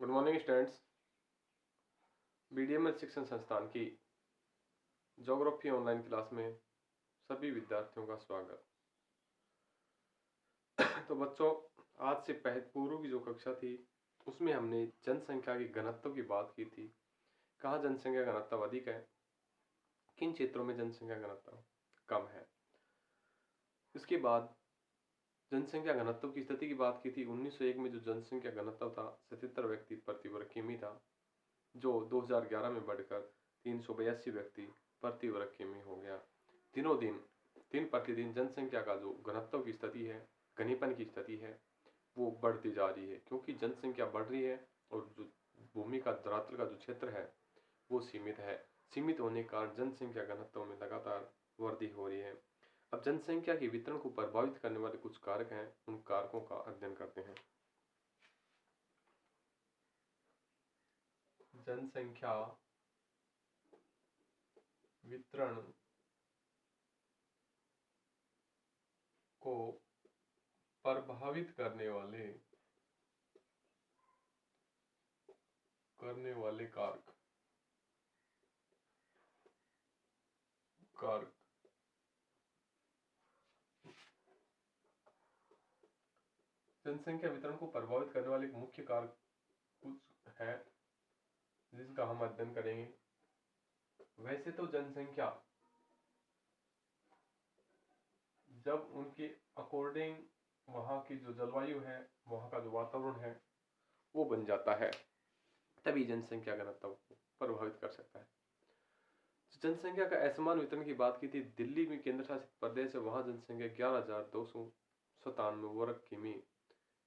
Good morning students. बीडीएमएल शिक्षण संस्थान की ज्योग्राफी ऑनलाइन क्लास में सभी विद्यार्थियों का स्वागत। तो बच्चों, आज से पूर्व की जो कक्षा थी उसमें हमने जनसंख्या की घनत्व की बात की थी। कहाँ जनसंख्या घनत्व अधिक है, किन क्षेत्रों में जनसंख्या घनत्व कम है। इसके बाद जनसंख्या घनत्व की स्थिति की बात की थी। 1901 में जो जनसंख्या घनत्व था 77 व्यक्ति प्रति वर्ग किमी था, जो 2011 में बढ़कर 382 व्यक्ति प्रति वर्ग किमी हो गया। दिनों दिन प्रतिदिन जनसंख्या का जो घनत्व की स्थिति है, घनीपन की स्थिति है, वो बढ़ती जा रही है, क्योंकि जनसंख्या बढ़ रही है और जो भूमि का धरातल का जो क्षेत्र है वो सीमित है। सीमित होने के कारण जनसंख्या घनत्व में लगातार वृद्धि हो रही है। अब जनसंख्या के वितरण को प्रभावित करने वाले कुछ कारक हैं, उन कारकों का अध्ययन करते हैं। जनसंख्या वितरण को प्रभावित करने वाले कारक जनसंख्या वितरण को प्रभावित करने वाले मुख्य कारक कुछ है जिसका हम अध्ययन करेंगे। वैसे तो जनसंख्या जब उनके अकॉर्डिंग वहाँ की जो जलवायु है, वहाँ का जो वातावरण है वो बन जाता है, तभी जनसंख्या घनत्व को प्रभावित कर सकता है। जनसंख्या का असमान वितरण की बात की थी। दिल्ली में केंद्र शासित प्रदेश है, वहां जनसंख्या 11,297 वर्ग किमी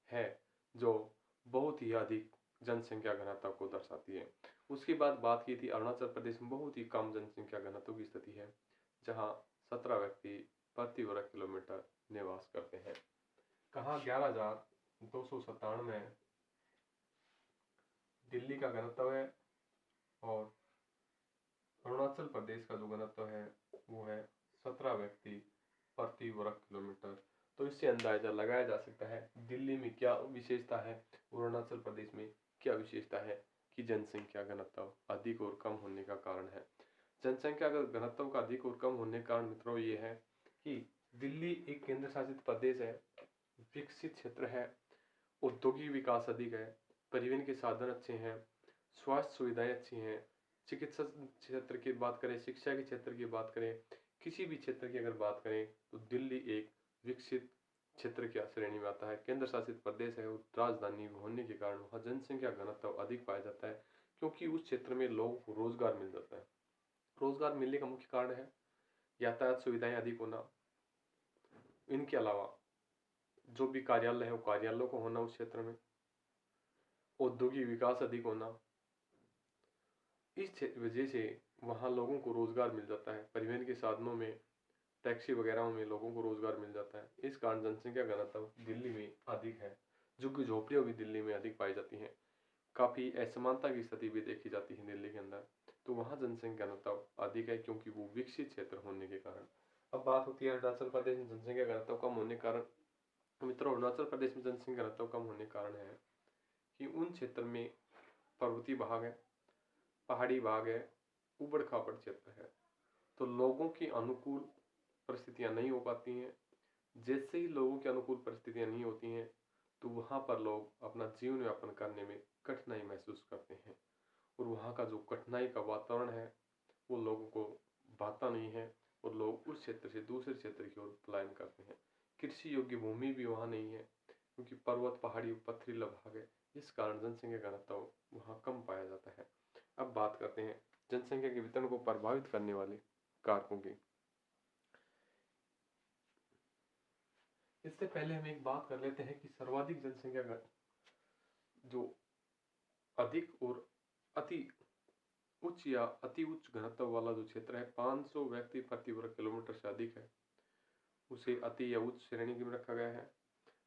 है, जो बहुत ही अधिक जनसंख्या घनत्व को दर्शाती है। उसके बाद बात की थी अरुणाचल प्रदेश में बहुत ही कम जनसंख्या घनत्व की स्थिति है, जहां 17 व्यक्ति प्रति वर्ग किलोमीटर निवास करते हैं। कहाँ 11,297 दिल्ली का घनत्व है और अरुणाचल प्रदेश का जो घनत्व है वो है 17 व्यक्ति प्रति वर्ग किलोमीटर। तो इससे अंदाजा लगाया जा सकता है दिल्ली में क्या विशेषता है, अरुणाचल प्रदेश में क्या विशेषता है कि जनसंख्या घनत्व अधिक और कम होने का कारण है। जनसंख्या का घनत्व का अधिक और कम होने का कारण मित्रों ये है कि दिल्ली एक केंद्र शासित प्रदेश है, विकसित क्षेत्र है, औद्योगिक विकास अधिक है, परिवहन के साधन अच्छे हैं, स्वास्थ्य सुविधाएं अच्छी हैं, चिकित्सा क्षेत्र की बात करें, शिक्षा के क्षेत्र की बात करें, किसी भी क्षेत्र की अगर बात करें तो दिल्ली एक विकसित क्षेत्र की श्रेणी में आता है। केंद्र शासित प्रदेश है और राजधानी होने के कारण वहाँ जनसंख्या घनत्व अधिक पाया जाता है, क्योंकि उस क्षेत्र में लोगों को रोजगार मिल जाता है। रोजगार मिलने का मुख्य कारण है यातायात सुविधाएं अधिक होना। इनके अलावा जो भी कार्यालय है वो कार्यालयों को होना उस क्षेत्र में, औद्योगिक विकास अधिक होना, इस वजह से वहाँ लोगों को रोजगार मिल जाता है। परिवहन के साधनों में, टैक्सी वगैरह में लोगों को रोजगार मिल जाता है। इस कारण जनसंख्या घनत्व दिल्ली में अधिक है। झुग्गी झोपड़ियाँ भी दिल्ली में अधिक पाई जाती हैं। काफ़ी असमानता की स्थिति भी देखी जाती है दिल्ली के अंदर, तो वहाँ जनसंख्या घनत्व अधिक है, क्योंकि वो विकसित क्षेत्र होने के कारण। अब बात होती है अरुणाचल प्रदेश में जनसंख्या घनत्व कम होने के कारण। मित्रों, अरुणाचल प्रदेश में जनसंख्या घनत्व कम होने के कारण है कि उन क्षेत्र में पर्वतीय भाग है, पहाड़ी भाग है, ऊबड़ खाबड़ क्षेत्र है, तो लोगों की अनुकूल परिस्थितियां नहीं हो पाती हैं। जैसे ही लोगों की अनुकूल परिस्थितियां नहीं होती हैं तो वहाँ पर लोग अपना जीवन यापन करने में कठिनाई महसूस करते हैं, और वहाँ का जो कठिनाई का वातावरण है वो लोगों को भाता नहीं है, और लोग उस क्षेत्र से दूसरे क्षेत्र की ओर पलायन करते हैं। कृषि योग्य भूमि भी वहाँ नहीं है, क्योंकि पर्वत पहाड़ी पथरीला भाग है, इस कारण जनसंख्या घनत्व वहाँ कम पाया जाता है। अब बात करते हैं जनसंख्या के वितरण को प्रभावित करने वाले कारकों की। इससे पहले हम एक बात कर लेते हैं कि सर्वाधिक जनसंख्या जो अधिक और अति उच्च या अति उच्च घनत्व वाला जो क्षेत्र है, 500 व्यक्ति प्रति वर्ग किलोमीटर से अधिक है, उसे अति या उच्च श्रेणी में रखा गया है।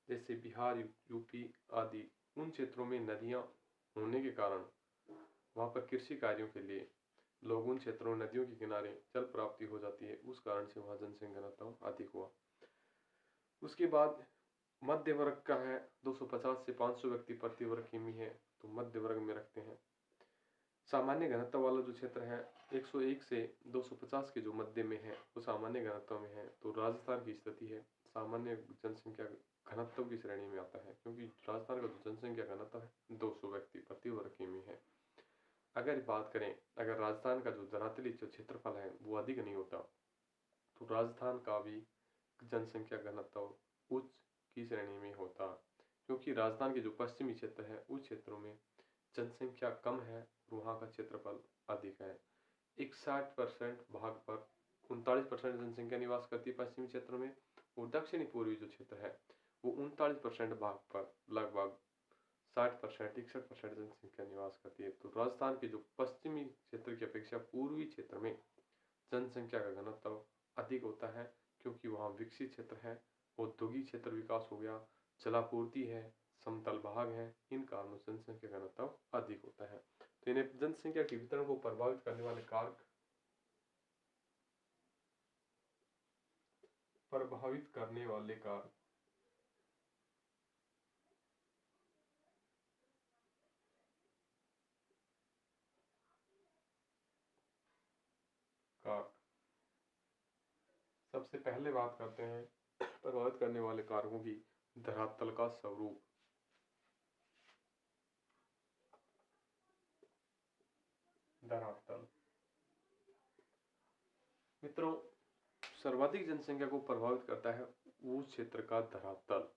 जैसे बिहार, यूपी आदि उन क्षेत्रों में नदियां होने के कारण वहाँ पर कृषि कार्यों के लिए लोग उन क्षेत्रों में नदियों के किनारे जल प्राप्ति हो जाती है, उस कारण से वहाँ जनसंख्या घनत्व अधिक हुआ। उसके बाद मध्य वर्ग का है 250 से 500 व्यक्ति प्रति वर्ग किमी है, तो मध्य वर्ग में रखते हैं। सामान्य घनत्व वाला जो क्षेत्र है 101 से 250 के जो मध्य में है वो सामान्य घनत्व में है, तो राजस्थान की स्थिति है सामान्य जनसंख्या घनत्व की श्रेणी में आता है, क्योंकि राजस्थान का जो जनसंख्या घनत्व है 200 व्यक्ति प्रति वर्ग किमी है। अगर बात करें, अगर राजस्थान का जो धरातली जो क्षेत्रफल है वो अधिक नहीं होता तो राजस्थान का भी जनसंख्या घनत्व उच्च की श्रेणी में होता, क्योंकि राजस्थान के जो पश्चिमी क्षेत्र है उस क्षेत्रों में जनसंख्या कम है, वहाँ का क्षेत्रफल अधिक है। 61% भाग पर 39% जनसंख्या निवास करती है पश्चिमी क्षेत्र में, और दक्षिणी पूर्वी जो क्षेत्र है वो 39% भाग पर लगभग 60% 61% जनसंख्या निवास करती है। तो राजस्थान के जो पश्चिमी क्षेत्र की अपेक्षा पूर्वी क्षेत्र में जनसंख्या का घनत्व अधिक होता है, क्योंकि वहाँ विकसित क्षेत्र है, औद्योगिक क्षेत्र विकास हो गया, जलापूर्ति है, समतल भाग है, इन कारणों से जनसंख्या घनत्व अधिक होता है। तो इन्हें जनसंख्या के वितरण को प्रभावित करने वाले कारक सबसे पहले बात करते हैं प्रभावित करने वाले कारकों की। धरातल का स्वरूप। धरातल मित्रों, सर्वाधिक जनसंख्या को प्रभावित करता है उस क्षेत्र का धरातल।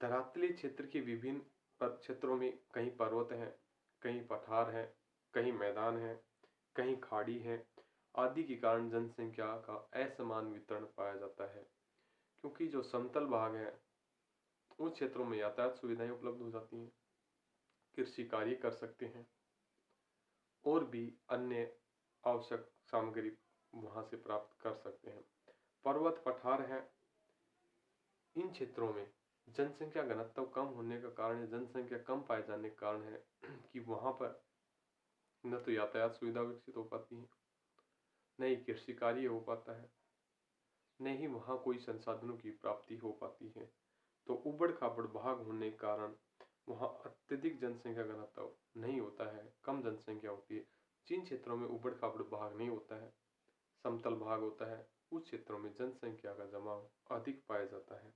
धरातलीय क्षेत्र के विभिन्न क्षेत्रों में कहीं पर्वत हैं, कहीं पठार हैं, कहीं मैदान हैं, कहीं खाड़ी है आदि के कारण जनसंख्या का असमान वितरण पाया जाता है। क्योंकि जो समतल भाग है उन क्षेत्रों में यातायात सुविधाएं उपलब्ध हो जाती हैं, कृषि कार्य कर सकते हैं और भी अन्य आवश्यक सामग्री वहां से प्राप्त कर सकते हैं। पर्वत पठार है, इन क्षेत्रों में जनसंख्या घनत्व कम होने का कारण, जनसंख्या कम पाए जाने के कारण है कि वहां पर न तो यातायात सुविधा विकसित हो पाती है, न ही कृषि कार्य हो पाता है, न ही वहां कोई संसाधनों की प्राप्ति हो पाती है। तो उबड़ खाबड़ भाग होने के कारण वहां अत्यधिक जनसंख्या घनत्व नहीं होता है, कम जनसंख्या होती है। जिन क्षेत्रों में उबड़ खाबड़ भाग नहीं होता है, समतल भाग होता है, उस क्षेत्रों में जनसंख्या का जमाव अधिक पाया जाता है।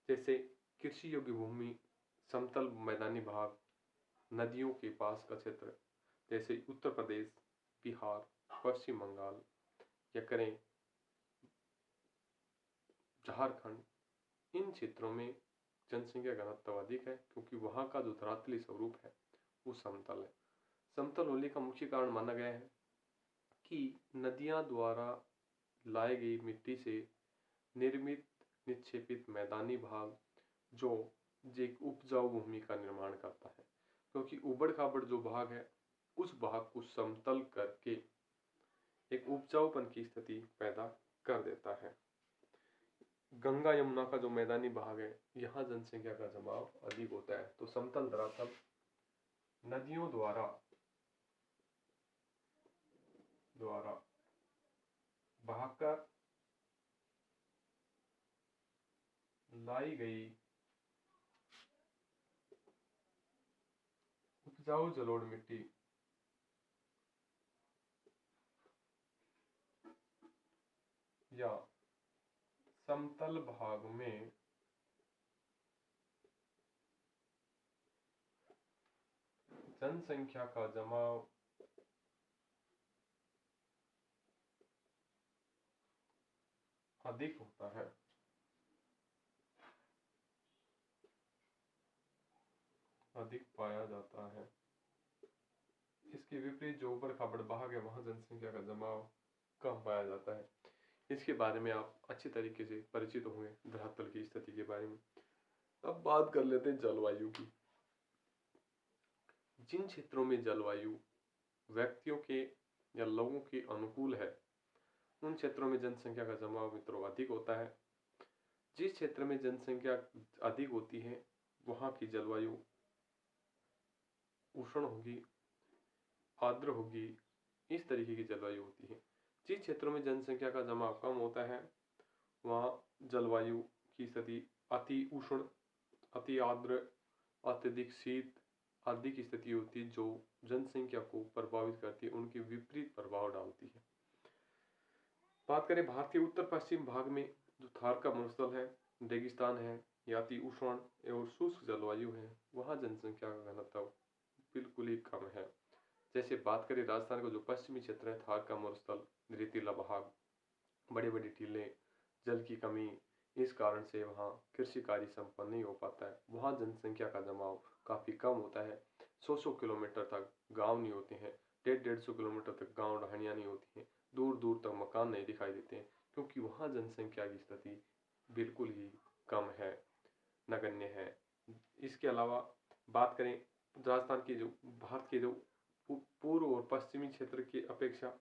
जैसे कृषि योग्य भूमि, समतल मैदानी भाग, नदियों के पास का क्षेत्र जैसे उत्तर प्रदेश, बिहार, पश्चिम बंगाल या करें झारखंड, इन क्षेत्रों में जनसंख्या घनत्व अधिक है, क्योंकि वहां का जो धरातली स्वरूप है वो समतल है। समतल होने का मुख्य कारण माना गया है कि नदियां द्वारा लाई गई मिट्टी से निर्मित निक्षेपित मैदानी भाग जो एक उपजाऊ भूमि का निर्माण करता है, क्योंकि उबड़ खाबड़ जो भाग है उस भाग को समतल करके एक उपजाऊपन की स्थिति पैदा कर देता है। गंगा यमुना का जो मैदानी भाग है यहाँ जनसंख्या का जमाव अधिक होता है, तो समतल धरातल नदियों द्वारा बहाकर लाई गई उपजाऊ जलोढ़ मिट्टी या समतल भाग में जनसंख्या का जमाव अधिक होता है। अधिक पाया जाता है। इसके विपरीत जो ऊबड़ खाबड़ भाग है वहां जनसंख्या का जमाव कम पाया जाता है। इसके बारे में आप अच्छी तरीके से परिचित होंगे धरातल की स्थिति के बारे में। अब बात कर लेते हैं जलवायु की। जिन क्षेत्रों में जलवायु व्यक्तियों के या लोगों के अनुकूल है उन क्षेत्रों में जनसंख्या का जमाव मित्रों अधिक होता है। जिस क्षेत्र में जनसंख्या अधिक होती है वहां की जलवायु उष्ण होगी, आर्द्र होगी, इस तरीके की जलवायु होती है। जिस क्षेत्रों में जनसंख्या का जमाव कम होता है वहाँ जलवायु की स्थिति अति उष्ण, अति आर्द्र, अत्यधिक शीत आदि की स्थिति होती है जो जनसंख्या को प्रभावित करती है, उनके विपरीत प्रभाव डालती है। बात करें भारत के उत्तर पश्चिम भाग में जो थार का मरुस्थल है, रेगिस्तान है या अति उष्ण एवं शुष्क जलवायु है, वहाँ जनसंख्या का घनत्व बिल्कुल ही कम है। जैसे बात करें राजस्थान का जो पश्चिमी क्षेत्र है, थार का मरुस्थल, रेतीला भाग, बड़े बड़े टीले, जल की कमी, इस कारण से वहाँ कृषि कार्य संपन्न नहीं हो पाता है। वहाँ जनसंख्या का जमाव काफ़ी कम होता है। 100 किलोमीटर तक गांव नहीं होते हैं, 150 किलोमीटर तक गांव ढाणियाँ नहीं होती हैं, दूर दूर तक मकान नहीं दिखाई देते हैं, क्योंकि वहाँ जनसंख्या की स्थिति बिल्कुल ही कम है, नगण्य है। इसके अलावा बात करें राजस्थान के जो भारत के जो पूर्व और पश्चिमी क्षेत्र की अपेक्षा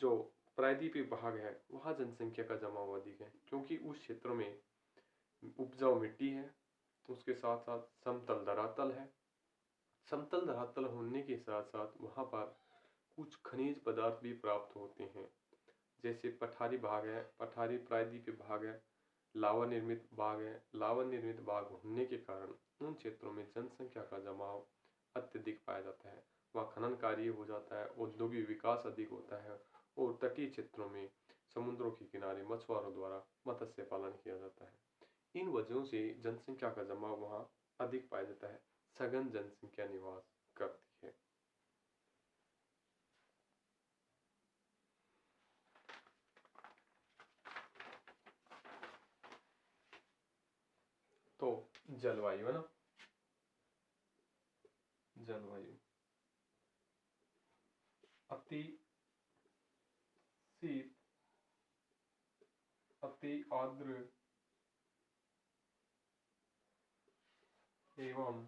जो प्रायद्वीपीय भाग है, वहाँ जनसंख्या का जमाव अधिक है, क्योंकि उस क्षेत्र में उपजाऊ मिट्टी है, उसके साथ साथ समतल धरातल है। समतल धरातल होने के साथ साथ वहाँ पर कुछ खनिज पदार्थ भी प्राप्त होते हैं, जैसे पठारी भाग है, पठारी प्रायद्वीपीय भाग है, लावा निर्मित भाग है। लावा निर्मित भाग होने के कारण उन क्षेत्रों में जनसंख्या का जमाव अत्यधिक पाया जाता है। वहाँ खनन कार्य हो जाता है, औद्योगिक विकास अधिक होता है और तटीय क्षेत्रों में समुद्रों के किनारे मछुआरों द्वारा मत्स्य पालन किया जाता है। इन वजहों से जनसंख्या का जमाव वहाँ अधिक पाया जाता है। सघन जनसंख्या निवास करती है। तो जलवायु है ना, जलवायु अति शीत, अति आर्द्र एवं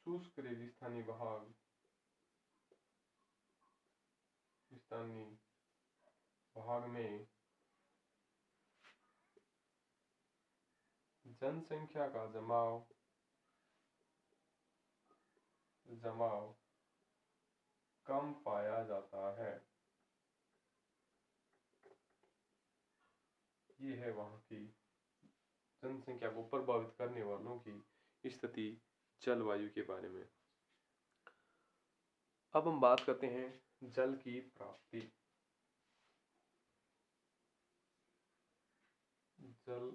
शुष्क रेगिस्तानी भाग, रेगिस्तानी भाग में जनसंख्या का जमाव कम पाया जाता है। ये है वहाँ की जनसंख्या को प्रभावित करने वालों की स्थिति जलवायु के बारे में। अब हम बात करते हैं जल की प्राप्ति। जल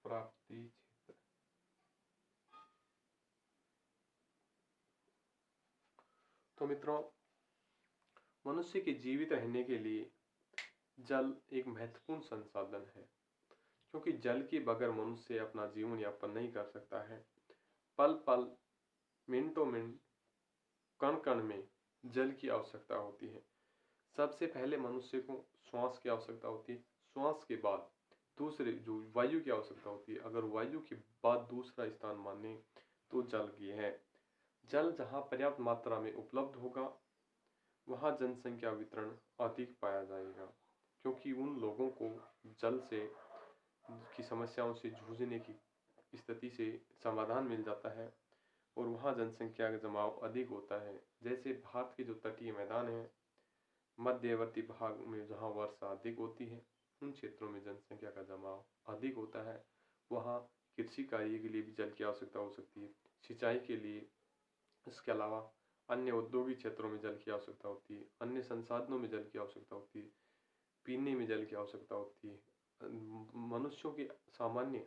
प्राप्ति क्षेत्र। तो मित्रों, मनुष्य के जीवित रहने के लिए जल एक महत्वपूर्ण संसाधन है, क्योंकि जल के बगैर मनुष्य अपना जीवन यापन नहीं कर सकता है। पल पल, मिनटों मिनट, कण कण में जल की आवश्यकता होती है। सबसे पहले मनुष्य को श्वास की आवश्यकता होती है, श्वास के बाद दूसरे जो वायु की आवश्यकता होती है। अगर वायु के बाद दूसरा स्थान माने तो जल की है। जल जहाँ पर्याप्त मात्रा में उपलब्ध होगा, वहाँ जनसंख्या वितरण अधिक पाया जाएगा, क्योंकि उन लोगों को जल से की समस्याओं से जूझने की स्थिति से समाधान मिल जाता है और वहाँ जनसंख्या का जमाव अधिक होता है। जैसे भारत के जो तटीय मैदान हैं, मध्यवर्ती भाग में जहाँ वर्षा अधिक होती है, उन क्षेत्रों में जनसंख्या का जमाव अधिक होता है। वहाँ कृषि कार्य के लिए भी जल की आवश्यकता हो सकती है, सिंचाई के लिए। इसके अलावा अन्य औद्योगिक क्षेत्रों में जल की आवश्यकता होती है, अन्य संसाधनों में जल की आवश्यकता होती है, पीने में जल की आवश्यकता होती है। मनुष्यों की सामान्य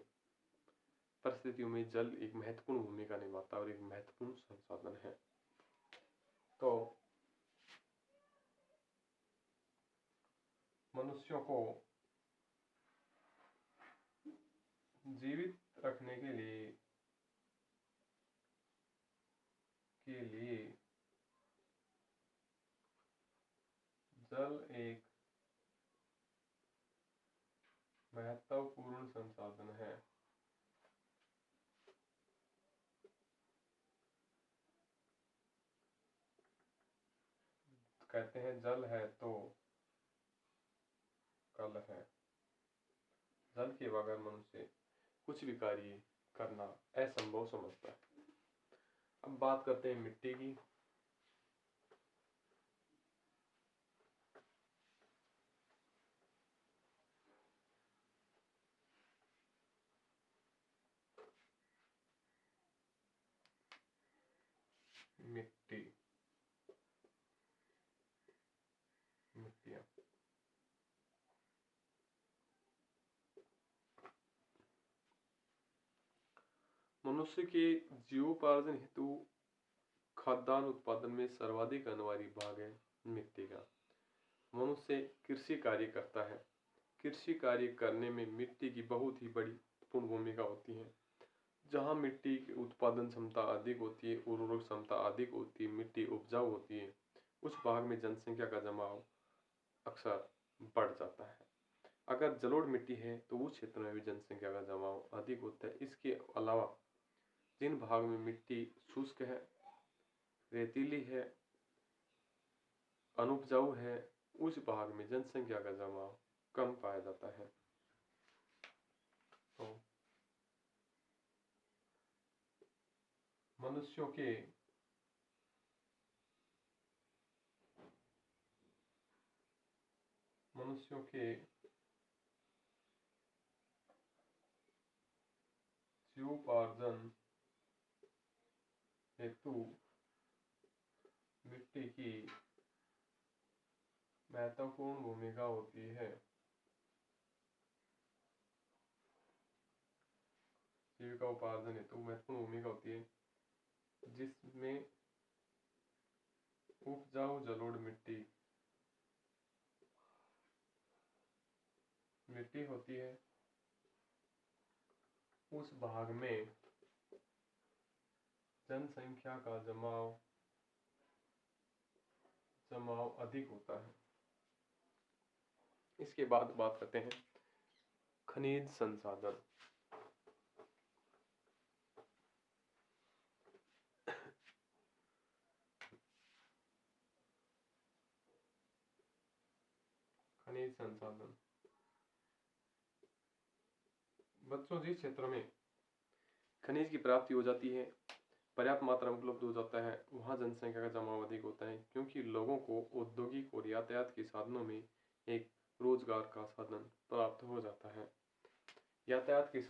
परिस्थितियों में जल एक महत्वपूर्ण भूमिका निभाता है और एक महत्वपूर्ण संसाधन है। तो मनुष्यों को जीवित रखने के लिए जल एक महत्वपूर्ण संसाधन है। कहते हैं जल है तो कल है। जल के बगैर मनुष्य कुछ भी कार्य करना असंभव समझता है। अब बात करते हैं मिट्टी की। मिट्टी, मिट्टियाँ। मनुष्य के जीवोपार्जन हेतु खाद्यान्न उत्पादन में सर्वाधिक अनिवार्य भाग है मिट्टी का। मनुष्य कृषि कार्य करता है। कृषि कार्य करने में मिट्टी की बहुत ही बड़ी पूर्ण भूमिका होती है। जहाँ मिट्टी की उत्पादन क्षमता अधिक होती है, उर्वरक क्षमता अधिक होती है, मिट्टी उपजाऊ होती है, उस भाग में जनसंख्या का जमाव अक्सर बढ़ जाता है। अगर जलोढ़ मिट्टी है तो उस क्षेत्र में भी जनसंख्या का जमाव अधिक होता है। इसके अलावा जिन भाग में मिट्टी शुष्क है, रेतीली है, अनुपजाऊ है, उस भाग में जनसंख्या का जमाव कम पाया जाता है। तो मनुष्यों के जीवोपार्जन हेतु मिट्टी की महत्वपूर्ण भूमिका होती है। जीविका उपार्जन हेतु महत्वपूर्ण भूमिका होती है, जिसमें उपजाऊ जलोढ़ मिट्टी होती है। उस भाग में जनसंख्या का जमाव अधिक होता है। इसके बाद बात करते हैं खनिज संसाधन। खनिज संसाधन बच्चों, जिस क्षेत्र में खनिज की प्राप्ति हो जाती है, पर्याप्त मात्रा में उपलब्ध हो जाता है, वहाँ जनसंख्या का जमाव अधिक होता है, क्योंकि लोगों को औद्योगिक और यातायात के साधनों में एक रोजगार का साधन प्राप्त हो जाता है। यातायात के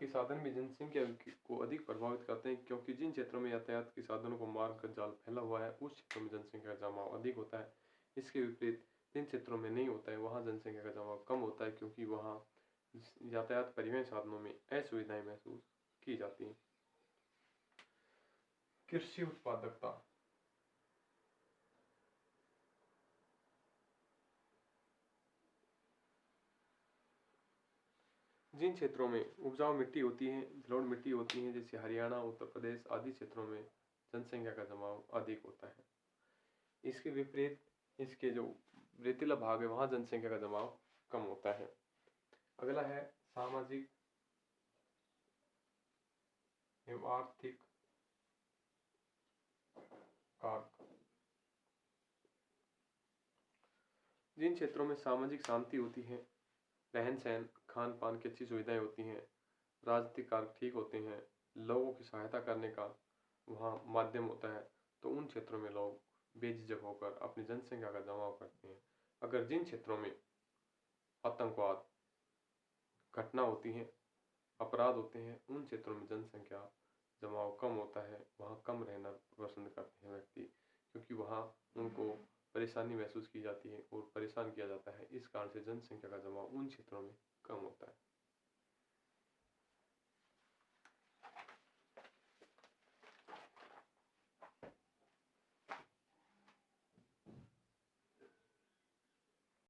साधन भी जनसंख्या को अधिक प्रभावित करते हैं, क्योंकि जिन क्षेत्रों में यातायात के साधनों को मार्ग का जाल फैला हुआ है, उस क्षेत्रों में जनसंख्या का जमाव अधिक होता है। इसके विपरीत जिन क्षेत्रों में नहीं होता है, वहाँ जनसंख्या का जमाव कम होता है, क्योंकि वहाँ यातायात परिवहन साधनों में असुविधाएं महसूस की जाती हैं। कृषि उत्पादकता। जिन क्षेत्रों में उपजाऊ मिट्टी होती है, जलोढ़ मिट्टी होती है, जैसे हरियाणा, उत्तर प्रदेश आदि क्षेत्रों में जनसंख्या का जमाव अधिक होता है। इसके विपरीत इसके जो रेतीला भाग है, वहाँ जनसंख्या का जमाव कम होता है। अगला है सामाजिक एवं आर्थिक कारक। जिन क्षेत्रों में सामाजिक शांति होती है, रहन सहन, खान पान की अच्छी सुविधाएं होती हैं, राजनीतिक कारक ठीक होते हैं, लोगों की सहायता करने का वहाँ माध्यम होता है, तो उन क्षेत्रों में लोग बेझिझक होकर अपनी जनसंख्या का जमाव करते हैं। अगर जिन क्षेत्रों में आतंकवाद घटना होती हैं, अपराध होते हैं, उन क्षेत्रों में जनसंख्या जमाव कम होता है, वहाँ कम रहना पसंद करते हैं व्यक्ति, क्योंकि वहाँ उनको परेशानी महसूस की जाती है और परेशान किया जाता है। इस कारण से जनसंख्या का जमाव उन क्षेत्रों में कम होता है।